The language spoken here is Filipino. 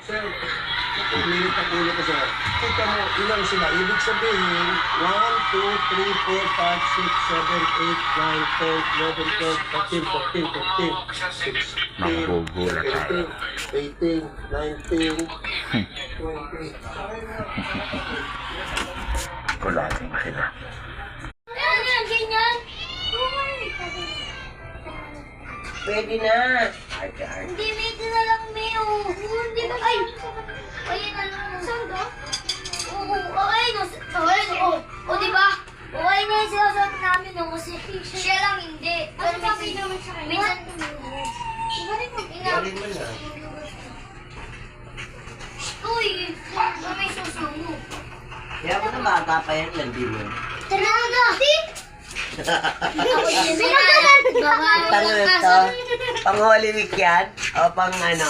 Sir, umilit ang ulo ko, sir. Kita mo, ilang sila. Ibig sabihin, 1, 2, 3, 4, 5, 6, 7, 8, 9, 10, 11, 12, 13, 14, 15, 16, Manggugulat tayo. 17, 18, 19, 20. Kulating sila. Ganyan, ganyan. Pwede na. Hindi, may na lang, may. Hindi ba? Ay! Ayun na lang. Saan ka? Oo, okay. O, diba? Okay na yung sinasabi namin, no? Kasi siya lang hindi. Pero minsan, Galing mo na. uy, may susumo. Kaya mo na bata pa yan, landi mo. Talaga! Tango ito, pang Holy Week yan? O pang ano?